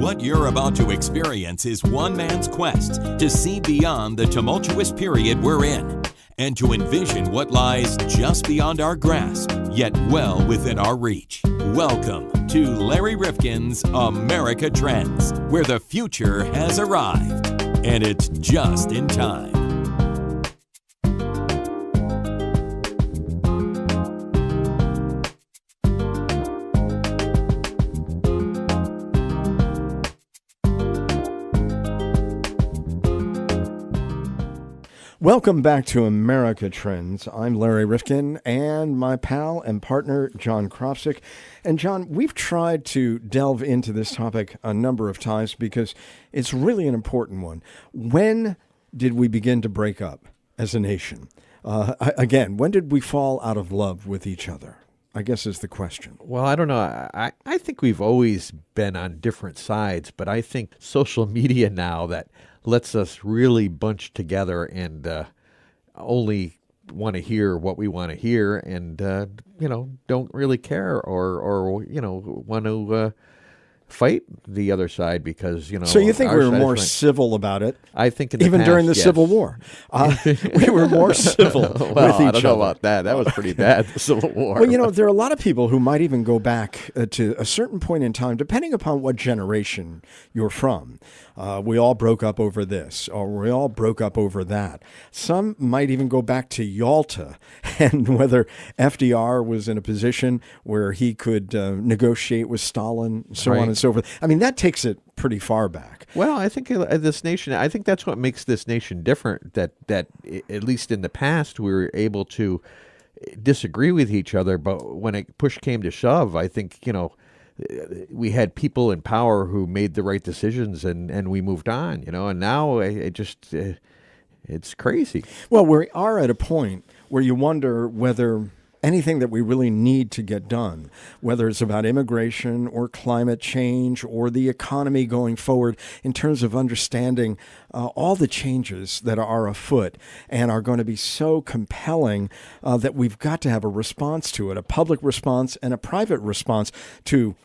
What you're about to experience is one man's quest to see beyond the tumultuous period we're in and to envision what lies just beyond our grasp, yet well within our reach. Welcome to Larry Rifkin's America Trends, where the future has arrived, and it's just in time. Welcome back to America Trends. I'm Larry Rifkin and my pal and partner, John Krause. And John, we've tried to delve into this topic a number of times because it's really an important one. When did we begin to break up as a nation? Again, when did we fall out of love with each other? I guess is the question. Well, I don't know. I think we've always been on different sides, but I think social media now that lets us really bunch together and only want to hear what we want to hear and, don't really care or want to fight the other side because, So you think we were more civil about it? I think even past, during the yes. Civil War, we were more civil with each other. I don't know about that. That was pretty bad, the Civil War. Well, there are a lot of people who might even go back to a certain point in time, depending upon what generation you're from. We all broke up over this, or we all broke up over that. Some might even go back to Yalta and whether FDR was in a position where he could negotiate with Stalin, so on and so forth. I mean, that takes it pretty far back. Well, I think this nation, I think that's what makes this nation different, that at least in the past we were able to disagree with each other, but when push came to shove, I think, we had people in power who made the right decisions and we moved on, and now it's crazy. Well, we are at a point where you wonder whether anything that we really need to get done, whether it's about immigration or climate change or the economy going forward in terms of understanding all the changes that are afoot and are going to be so compelling that we've got to have a response to it, a public response and a private response to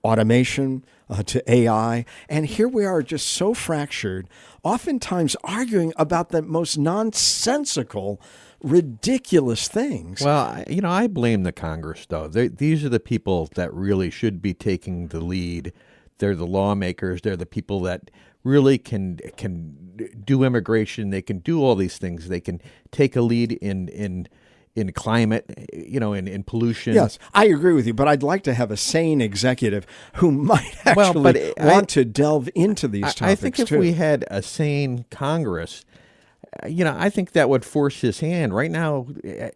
automation, to AI. And here we are just so fractured, oftentimes arguing about the most nonsensical, ridiculous things. Well, I blame the Congress, though. These are the people that really should be taking the lead. They're the lawmakers. They're the people that really can do immigration. They can do all these things. They can take a lead in climate, in pollution. Yes, I agree with you, but I'd like to have a sane executive who might actually want to delve into these topics, I think if we had a sane Congress, I think that would force his hand. Right now,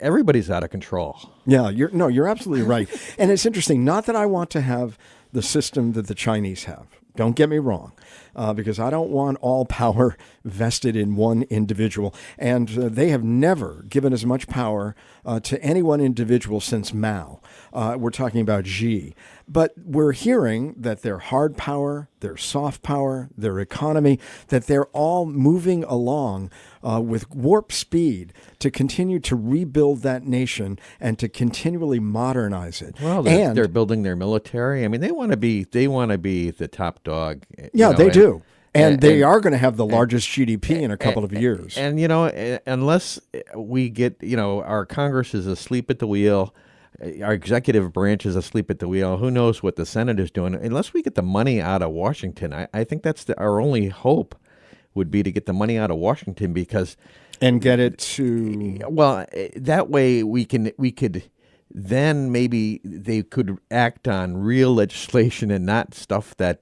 everybody's out of control. Yeah, you're absolutely right. And it's interesting, not that I want to have the system that the Chinese have. Don't get me wrong, because I don't want all power vested in one individual. And they have never given as much power to any one individual since Mao. We're talking about Xi. But we're hearing that their hard power, their soft power, their economy, that they're all moving along with warp speed to continue to rebuild that nation and to continually modernize it. Well, they're building their military. I mean, they want to be the top dog. Yeah, they do. And they are going to have the largest GDP in a couple of years. And, unless we get, our Congress is asleep at the wheel, our executive branch is asleep at the wheel, who knows what the Senate is doing. Unless we get the money out of Washington, I think that's our only hope would be to get the money out of Washington and get it to... Well, that way we could then maybe they could act on real legislation and not stuff that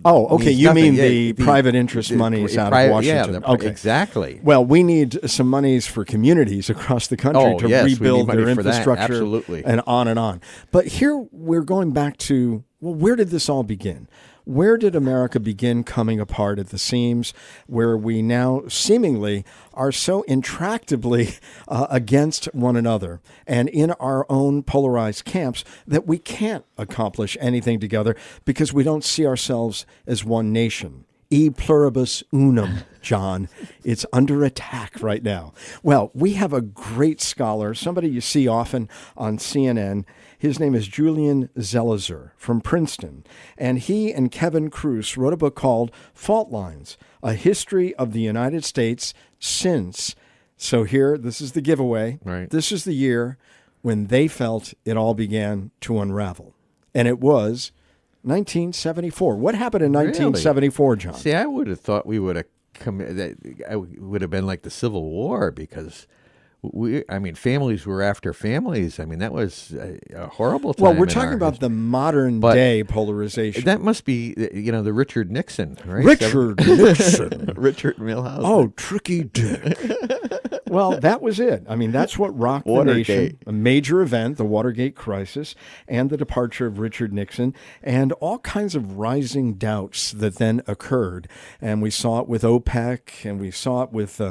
Oh, okay. You mean the private interest monies out of Washington? Yeah, exactly. Well, we need some monies for communities across the country to rebuild their infrastructure and on and on. But here we're going back to, where did this all begin? Where did America begin coming apart at the seams, where we now seemingly are so intractably against one another and in our own polarized camps that we can't accomplish anything together because we don't see ourselves as one nation? e pluribus unum, John. It's under attack right now. Well, we have a great scholar, somebody you see often on CNN. His name is Julian Zelizer from Princeton, and he and Kevin Kruse wrote a book called Fault Lines, A History of the United States Since. So here, this is the giveaway. Right. This is the year when they felt it all began to unravel. And it was 1974. What happened in 1974, John? See, I would have thought we would have it would have been like the Civil War, because families were after families. I mean, that was a horrible time. Well, we're talking about the modern day polarization. That must be, the Richard Nixon, right? Richard Nixon. Richard Milhouse. Oh, tricky dick. Well, that was it. I mean, that's what rocked the nation. A major event, the Watergate crisis, and the departure of Richard Nixon, and all kinds of rising doubts that then occurred. And we saw it with OPEC, and we saw it with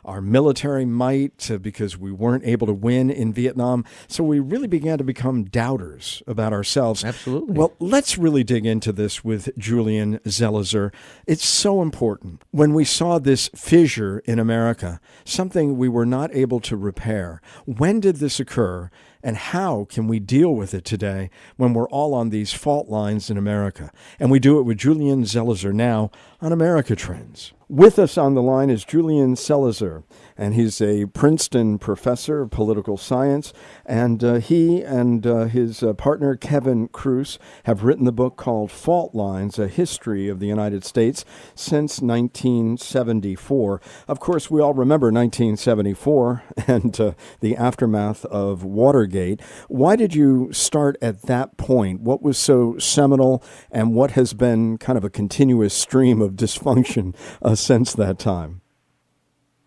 our military might, because we weren't able to win in Vietnam. So we really began to become doubters about ourselves. Absolutely. Well, let's really dig into this with Julian Zelizer. It's so important. When we saw this fissure in America, something we were not able to repair, when did this occur, and how can we deal with it today when we're all on these fault lines in America? And we do it with Julian Zelizer now on America Trends. With us on the line is Julian Zelizer, and he's a Princeton professor of political science, and he and his partner Kevin Kruse have written the book called Fault Lines, A History of the United States Since 1974. Of course, we all remember 1974 and the aftermath of Watergate. Why did you start at that point? What was so seminal, and what has been kind of a continuous stream of dysfunction since that time?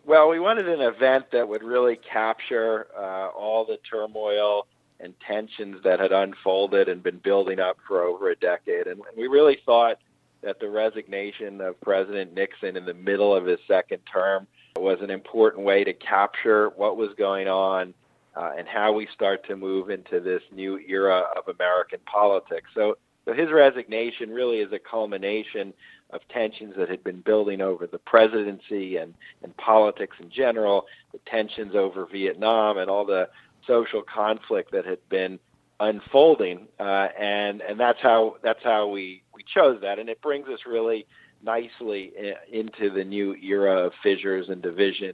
Well, we wanted an event that would really capture all the turmoil and tensions that had unfolded and been building up for over a decade. And we really thought that the resignation of President Nixon in the middle of his second term was an important way to capture what was going on and how we start to move into this new era of American politics. So his resignation really is a culmination of tensions that had been building over the presidency and politics in general, the tensions over Vietnam and all the social conflict that had been unfolding, and that's how we chose that, and it brings us really nicely into the new era of fissures and division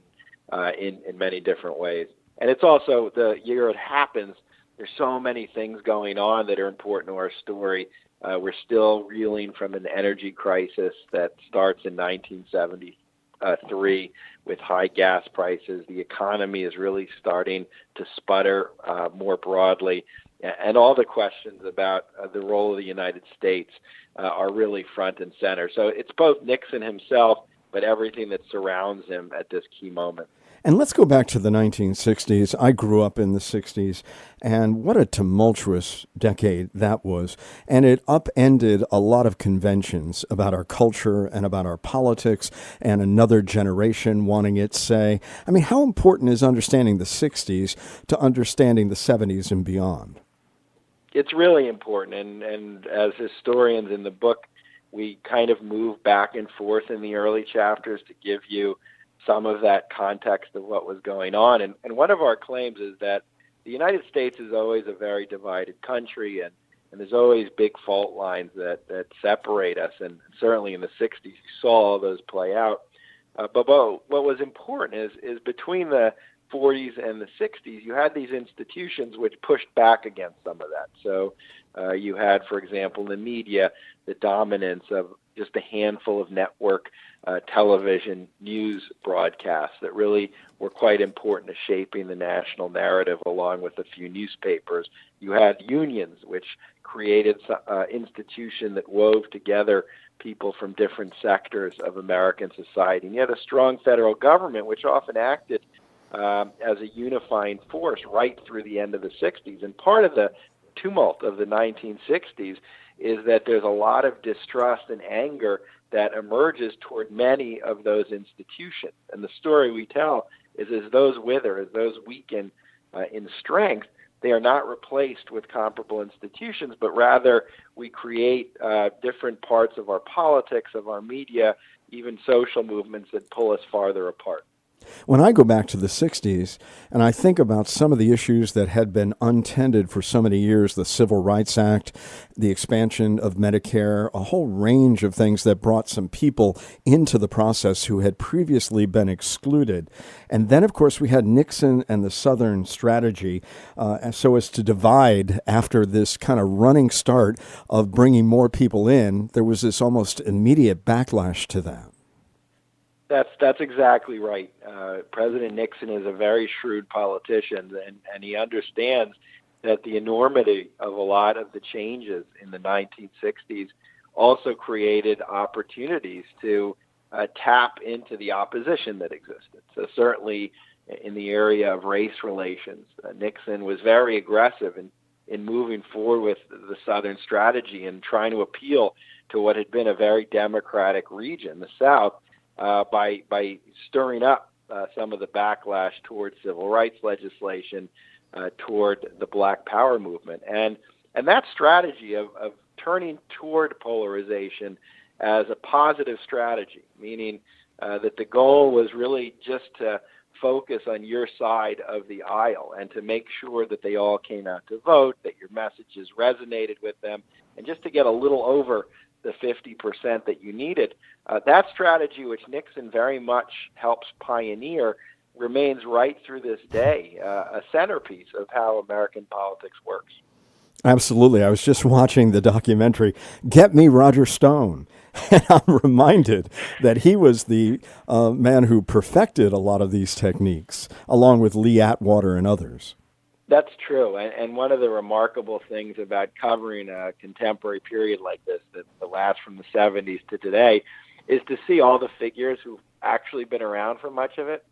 in many different ways. And it's also the year it happens. There's so many things going on that are important to our story. We're still reeling from an energy crisis that starts in 1973 with high gas prices. The economy is really starting to sputter more broadly. And all the questions about the role of the United States are really front and center. So it's both Nixon himself, but everything that surrounds him at this key moment. And let's go back to the 1960s. I grew up in the 60s, and what a tumultuous decade that was. And it upended a lot of conventions about our culture and about our politics, and another generation wanting its say. I mean, how important is understanding the 60s to understanding the 70s and beyond? It's really important, and as historians in the book, we kind of move back and forth in the early chapters to give you some of that context of what was going on. And one of our claims is that the United States is always a very divided country, and there's always big fault lines that separate us. And certainly in the 60s, you saw all those play out. But what was important is between the 40s and the 60s, you had these institutions which pushed back against some of that. So you had, for example, in the media, the dominance of just a handful of network television news broadcasts that really were quite important to shaping the national narrative, along with a few newspapers. You had unions, which created an institution that wove together people from different sectors of American society. And you had a strong federal government, which often acted as a unifying force right through the end of the 60s. And part of the tumult of the 1960s is that there's a lot of distrust and anger that emerges toward many of those institutions. And the story we tell is as those wither, as those weaken in strength, they are not replaced with comparable institutions, but rather we create different parts of our politics, of our media, even social movements that pull us farther apart. When I go back to the 60s and I think about some of the issues that had been untended for so many years, the Civil Rights Act, the expansion of Medicare, a whole range of things that brought some people into the process who had previously been excluded. And then, of course, we had Nixon and the Southern strategy so as to divide after this kind of running start of bringing more people in. There was this almost immediate backlash to that. That's exactly right. President Nixon is a very shrewd politician, and he understands that the enormity of a lot of the changes in the 1960s also created opportunities to tap into the opposition that existed. So certainly in the area of race relations, Nixon was very aggressive in moving forward with the Southern strategy and trying to appeal to what had been a very democratic region, the South, by stirring up some of the backlash towards civil rights legislation, toward the Black Power movement. And that strategy of turning toward polarization as a positive strategy, meaning that the goal was really just to focus on your side of the aisle and to make sure that they all came out to vote, that your messages resonated with them, and just to get a little over the 50% that you needed. That strategy, which Nixon very much helps pioneer, remains right through this day a centerpiece of how American politics works. Absolutely. I was just watching the documentary, Get Me Roger Stone, and I'm reminded that he was the man who perfected a lot of these techniques, along with Lee Atwater and others. That's true. And one of the remarkable things about covering a contemporary period like this, that lasts from the 70s to today, is to see all the figures who've actually been around for much of it.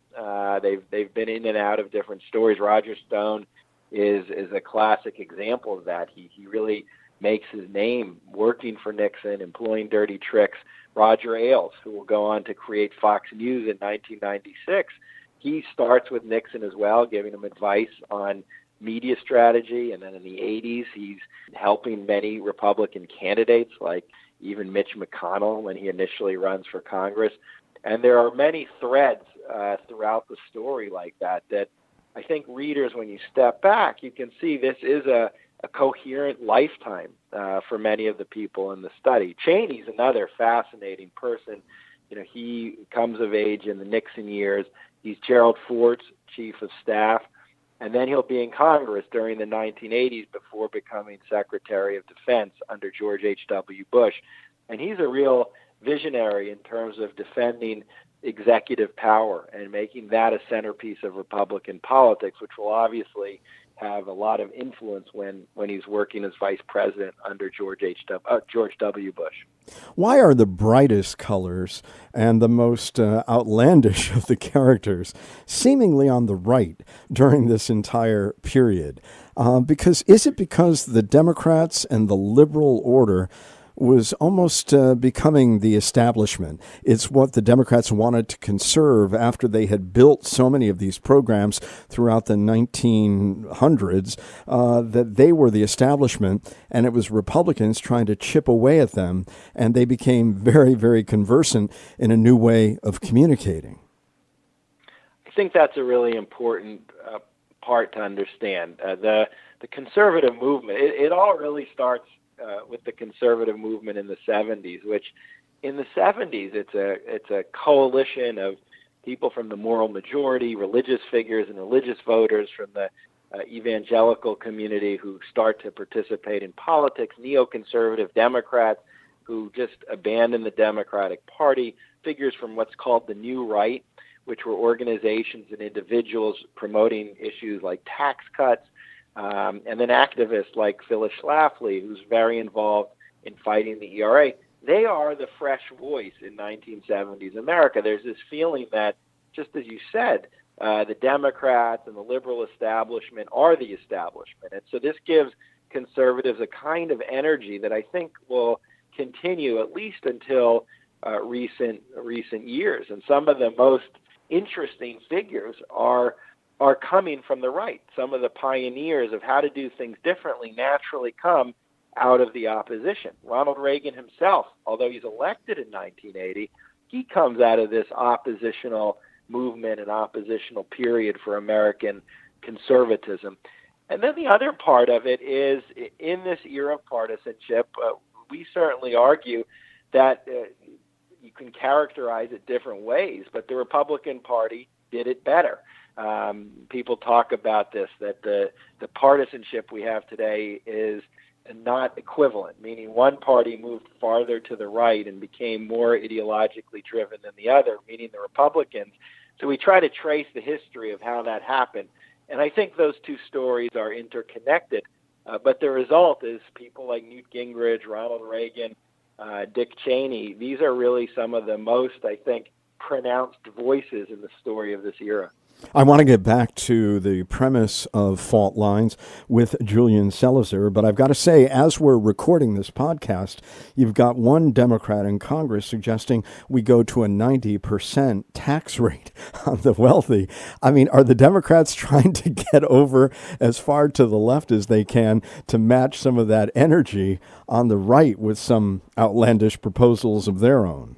They've been in and out of different stories. Roger Stone is a classic example of that. He really makes his name working for Nixon, employing dirty tricks. Roger Ailes, who will go on to create Fox News in 1996, he starts with Nixon as well, giving him advice on media strategy. And then in the 80s, he's helping many Republican candidates, like even Mitch McConnell when he initially runs for Congress. And there are many threads throughout the story like that I think readers, when you step back, you can see this is a coherent lifetime for many of the people in the study. Cheney's another fascinating person. You know, he comes of age in the Nixon years. He's Gerald Ford's chief of staff, and then he'll be in Congress during the 1980s before becoming Secretary of Defense under George H.W. Bush. And he's a real visionary in terms of defending executive power and making that a centerpiece of Republican politics, which will obviously have a lot of influence when he's working as vice president under George W. Bush. Why are the brightest colors and the most outlandish of the characters seemingly on the right during this entire period? Is it because the Democrats and the liberal order was almost becoming the establishment? It's what the Democrats wanted to conserve after they had built so many of these programs throughout the 1900s, that they were the establishment, and it was Republicans trying to chip away at them, and they became very, very conversant in a new way of communicating. I think that's a really important part to understand. The conservative movement, it all really starts with the conservative movement in the 70s, which in the 70s, it's a coalition of people from the moral majority, religious figures and religious voters from the evangelical community who start to participate in politics, neoconservative Democrats who just abandon the Democratic Party, figures from what's called the New Right, which were organizations and individuals promoting issues like tax cuts, and then activists like Phyllis Schlafly, who's very involved in fighting the ERA. They are the fresh voice in 1970s America. There's this feeling that, just as you said, the Democrats and the liberal establishment are the establishment. And so this gives conservatives a kind of energy that I think will continue at least until recent years. And some of the most interesting figures are coming from the right. Some of the pioneers of how to do things differently naturally come out of the opposition. Ronald Reagan himself, although he's elected in 1980, he comes out of this oppositional movement and oppositional period for American conservatism. And then the other part of it is, in this era of partisanship, we certainly argue that you can characterize it different ways, but the Republican Party did it better. People talk about this, that the partisanship we have today is not equivalent, meaning one party moved farther to the right and became more ideologically driven than the other, meaning the Republicans. So we try to trace the history of how that happened. And I think those two stories are interconnected. But the result is people like Newt Gingrich, Ronald Reagan, Dick Cheney, these are really some of the most, I think, pronounced voices in the story of this era. I want to get back to the premise of Fault Lines with Julian Zelizer, but I've got to say, as we're recording this podcast, you've got one Democrat in Congress suggesting we go to a 90% tax rate on the wealthy. I mean, are the Democrats trying to get over as far to the left as they can to match some of that energy on the right with some outlandish proposals of their own?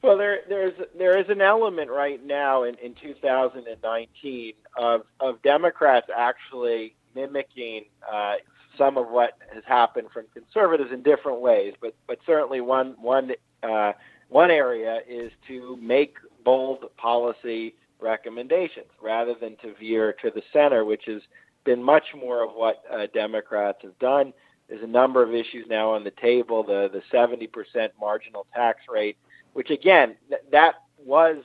Well, there is an element right now in 2019 of Democrats actually mimicking some of what has happened from conservatives in different ways, but certainly one area is to make bold policy recommendations rather than to veer to the center, which has been much more of what Democrats have done. There's a number of issues now on the table, the 70% marginal tax rate, which again, that was,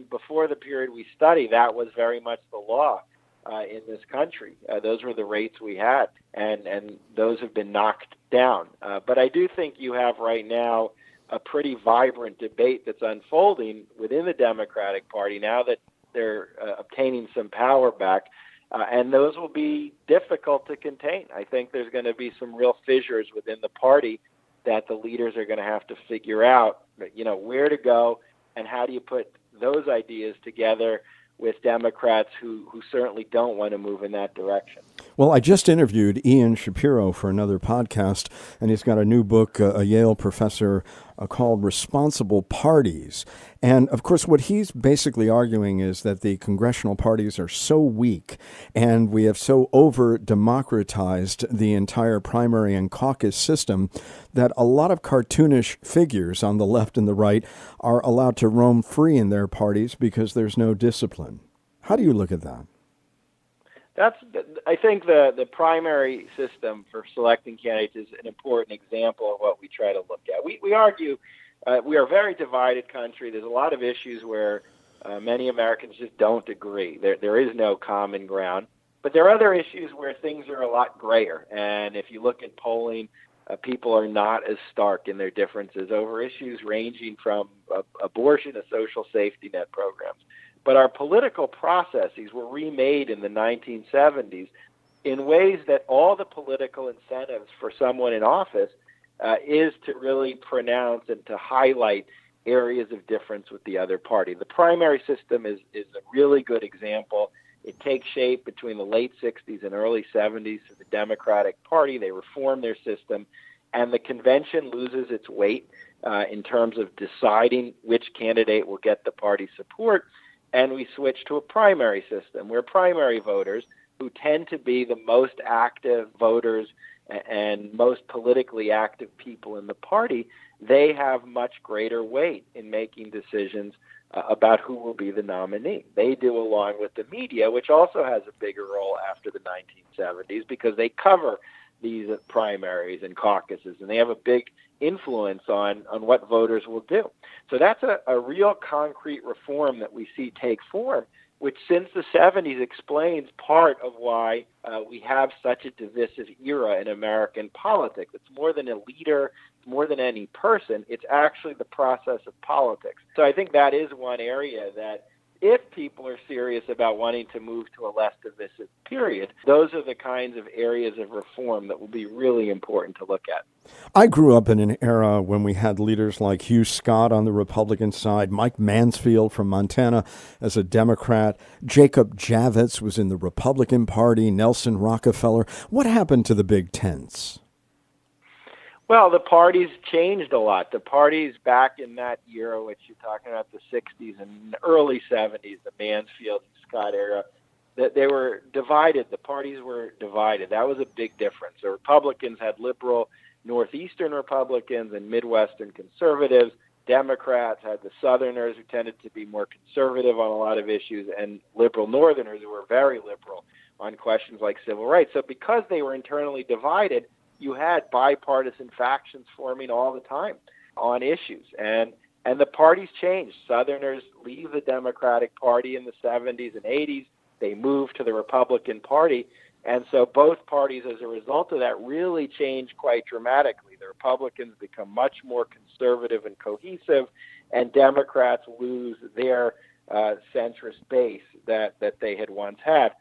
before the period we study, that was very much the law in this country. Those were the rates we had, and those have been knocked down. But I do think you have right now a pretty vibrant debate that's unfolding within the Democratic Party now that they're obtaining some power back, and those will be difficult to contain. I think there's going to be some real fissures within the party that the leaders are going to have to figure out, where to go and how do you put those ideas together with Democrats who certainly don't want to move in that direction. Well, I just interviewed Ian Shapiro for another podcast, and he's got a new book, a Yale professor, called Responsible Parties. And, of course, what he's basically arguing is that the congressional parties are so weak, and we have so over-democratized the entire primary and caucus system that a lot of cartoonish figures on the left and the right are allowed to roam free in their parties because there's no discipline. How do you look at that? I think the primary system for selecting candidates is an important example of what we try to look at. We argue we are a very divided country. There's a lot of issues where many Americans just don't agree. There is no common ground. But there are other issues where things are a lot grayer. And if you look at polling, people are not as stark in their differences over issues ranging from abortion to social safety net programs. But our political processes were remade in the 1970s in ways that all the political incentives for someone in office is to really pronounce and to highlight areas of difference with the other party. The primary system is a really good example. It takes shape between the late 60s and early 70s for the Democratic Party. They reform their system, and the convention loses its weight in terms of deciding which candidate will get the party support. And we switch to a primary system where primary voters, who tend to be the most active voters and most politically active people in the party, they have much greater weight in making decisions about who will be the nominee. They do, along with the media, which also has a bigger role after the 1970s because they cover these primaries and caucuses, and they have a big influence on what voters will do. So that's a real concrete reform that we see take form, which since the 70s explains part of why we have such a divisive era in American politics. It's more than a leader, it's more than any person, it's actually the process of politics. So I think that is one area that if people are serious about wanting to move to a less divisive period, those are the kinds of areas of reform that will be really important to look at. I grew up in an era when we had leaders like Hugh Scott on the Republican side, Mike Mansfield from Montana as a Democrat, Jacob Javits was in the Republican Party, Nelson Rockefeller. What happened to the big tents? Well, the parties changed a lot. The parties back in that era, which you're talking about the 60s and early 70s, the Mansfield and Scott era, that they were divided. The parties were divided. That was a big difference. The Republicans had liberal Northeastern Republicans and Midwestern conservatives. Democrats had the Southerners, who tended to be more conservative on a lot of issues, and liberal Northerners, who were very liberal on questions like civil rights. So because they were internally divided, you had bipartisan factions forming all the time on issues. And the parties changed. Southerners leave the Democratic Party in the 70s and 80s. They move to the Republican Party. And so both parties, as a result of that, really changed quite dramatically. The Republicans become much more conservative and cohesive, and Democrats lose their centrist base that they had once had.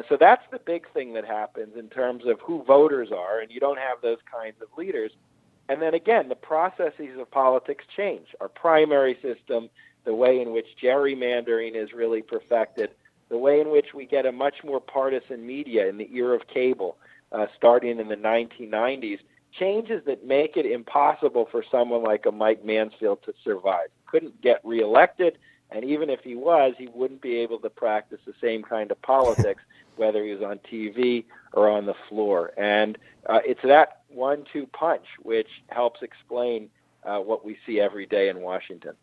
So that's the big thing that happens in terms of who voters are, and you don't have those kinds of leaders. And then again, the processes of politics change. Our primary system, the way in which gerrymandering is really perfected, the way in which we get a much more partisan media in the era of cable, starting in the 1990s, changes that make it impossible for someone like a Mike Mansfield to survive. Couldn't get reelected, and even if he was, he wouldn't be able to practice the same kind of politics, whether he was on TV or on the floor. And it's that 1-2 punch which helps explain what we see every day in Washington.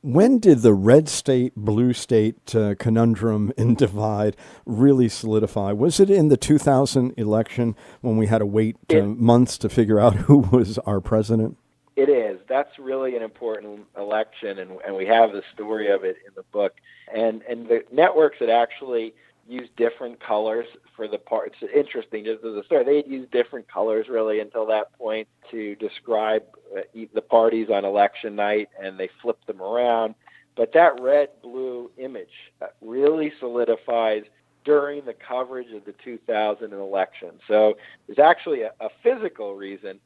When did the red state, blue state conundrum and divide really solidify? Was it in the 2000 election when we had to wait months to figure out who was our president? It is. That's really an important election, and we have the story of it in the book. And the networks that actually use different colors for the part. It's interesting, just as a story. They'd use different colors really until that point to describe the parties on election night, and they flipped them around. But that red-blue image really solidifies during the coverage of the 2000 election. So there's actually a physical reason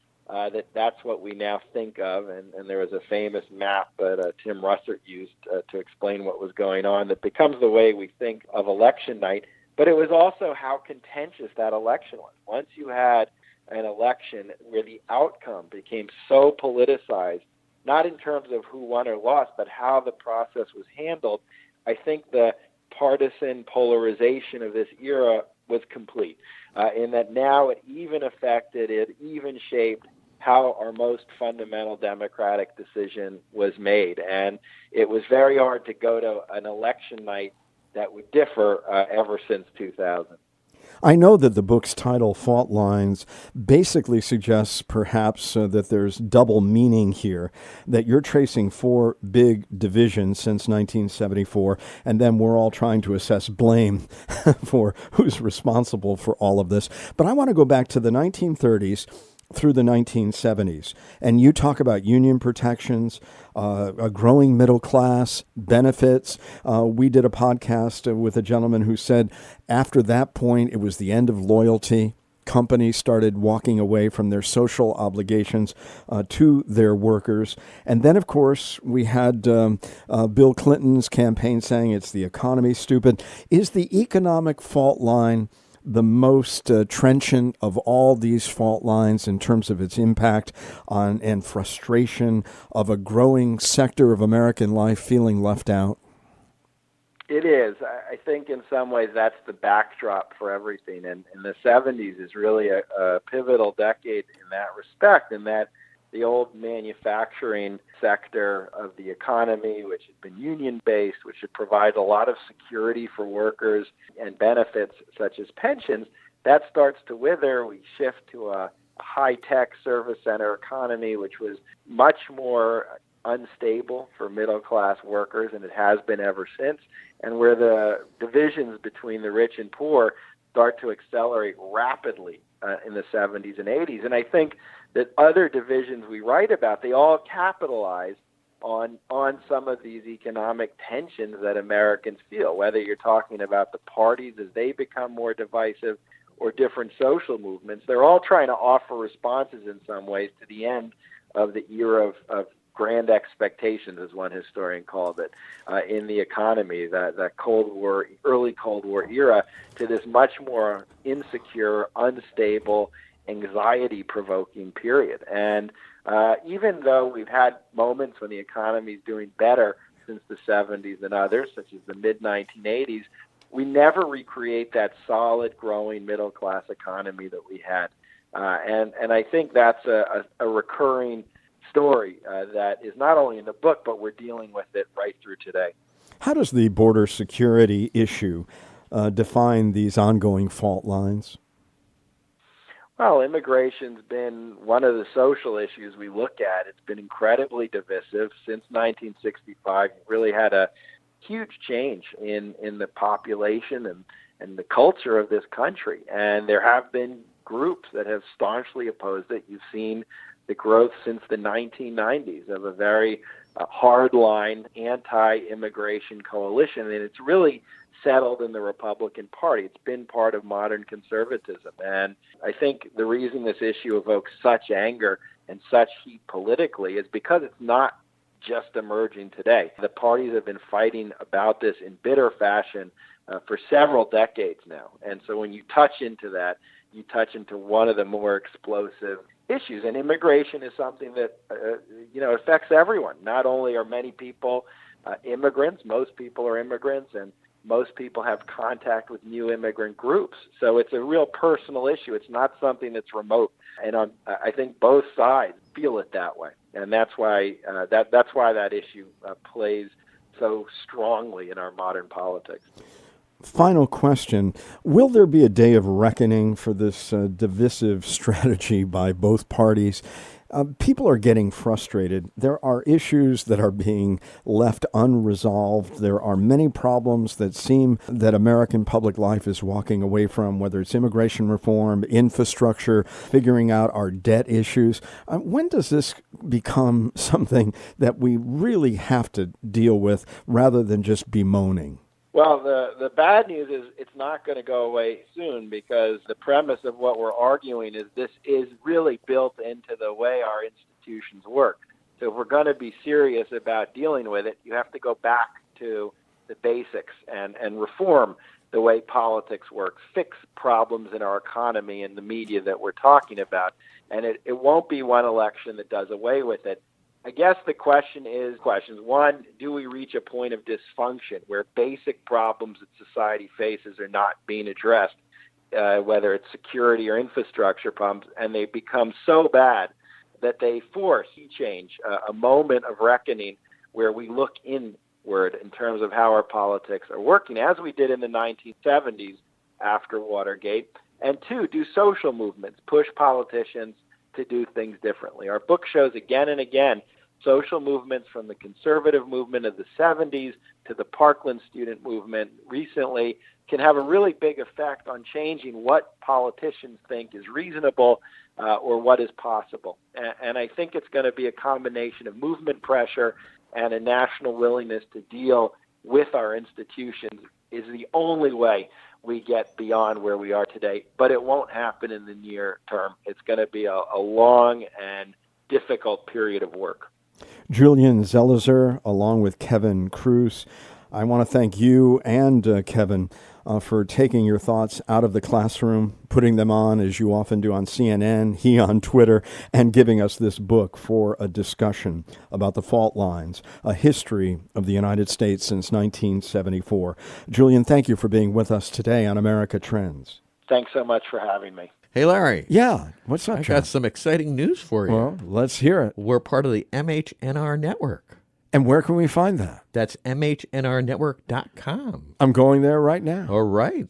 that's what we now think of, and there was a famous map that Tim Russert used to explain what was going on that becomes the way we think of election night. But it was also how contentious that election was. Once you had an election where the outcome became so politicized, not in terms of who won or lost, but how the process was handled, I think the partisan polarization of this era was complete, in that now it even affected, it even shaped how our most fundamental democratic decision was made. And it was very hard to go to an election night that would differ ever since 2000. I know that the book's title, Fault Lines, basically suggests perhaps that there's double meaning here, that you're tracing 4 big divisions since 1974, and then we're all trying to assess blame for who's responsible for all of this. But I want to go back to the 1930s through the 1970s. And you talk about union protections, a growing middle class, benefits. We did a podcast with a gentleman who said after that point, it was the end of loyalty. Companies started walking away from their social obligations to their workers. And then, of course, we had Bill Clinton's campaign saying it's the economy, stupid. Is the economic fault line the most trenchant of all these fault lines in terms of its impact on and frustration of a growing sector of American life feeling left out? It is. I think in some ways that's the backdrop for everything. And the 70s is really a pivotal decade in that respect, in that the old manufacturing sector of the economy, which had been union-based, which had provided a lot of security for workers and benefits such as pensions, that starts to wither. We shift to a high-tech service center economy, which was much more unstable for middle-class workers, and it has been ever since, and where the divisions between the rich and poor start to accelerate rapidly in the 70s and 80s. And I think that other divisions we write about, they all capitalize on some of these economic tensions that Americans feel, whether you're talking about the parties as they become more divisive or different social movements. They're all trying to offer responses in some ways to the end of the era of grand expectations, as one historian called it, in the economy, that Cold War, early Cold War era, to this much more insecure, unstable, anxiety-provoking period. And even though we've had moments when the economy is doing better since the 70s and others, such as the mid-1980s, we never recreate that solid, growing middle-class economy that we had. And I think that's a recurring story that is not only in the book, but we're dealing with it right through today. How does the border security issue define these ongoing fault lines? Well, immigration's been one of the social issues we look at. It's been incredibly divisive. Since 1965, you really had a huge change in the population and the culture of this country. And there have been groups that have staunchly opposed it. You've seen the growth since the 1990s of a very hardline anti-immigration coalition, and it's really settled in the Republican Party. It's been part of modern conservatism. And I think the reason this issue evokes such anger and such heat politically is because it's not just emerging today. The parties have been fighting about this in bitter fashion for several decades now. And so when you touch into that, you touch into one of the more explosive issues. And immigration is something that, affects everyone. Not only are many people immigrants, most people are immigrants, and most people have contact with new immigrant groups. So it's a real personal issue. It's not something that's remote. And I think both sides feel it that way. And that's why that issue plays so strongly in our modern politics. Final question. Will there be a day of reckoning for this divisive strategy by both parties? People are getting frustrated. There are issues that are being left unresolved. There are many problems that seem that American public life is walking away from, whether it's immigration reform, infrastructure, figuring out our debt issues. When does this become something that we really have to deal with rather than just bemoaning? Well, the bad news is it's not going to go away soon, because the premise of what we're arguing is this is really built into the way our institutions work. So if we're going to be serious about dealing with it, you have to go back to the basics and reform the way politics works, fix problems in our economy and the media that we're talking about. And it won't be one election that does away with it. I guess the question is questions. One, do we reach a point of dysfunction where basic problems that society faces are not being addressed, whether it's security or infrastructure problems, and they become so bad that they force change, a moment of reckoning where we look inward in terms of how our politics are working, as we did in the 1970s after Watergate. And two, do social movements push politicians to do things differently? Our book shows again and again social movements, from the conservative movement of the 70s to the Parkland student movement recently, can have a really big effect on changing what politicians think is reasonable or what is possible. And I think it's going to be a combination of movement pressure and a national willingness to deal with our institutions is the only way we get beyond where we are today. But it won't happen in the near term. It's going to be a long and difficult period of work. Julian Zelizer, along with Kevin Kruse, I want to thank you and Kevin for taking your thoughts out of the classroom, putting them on, as you often do, on CNN, he on Twitter, and giving us this book for a discussion about the fault lines, a history of the United States since 1974. Julian, thank you for being with us today on America Trends. Thanks so much for having me. Hey, Larry. Yeah, what's up, I John? got some exciting news for you. Well, let's hear it. We're part of the MHNR network. And where can we find that? That's MHNRnetwork.com. I'm going there right now. All right.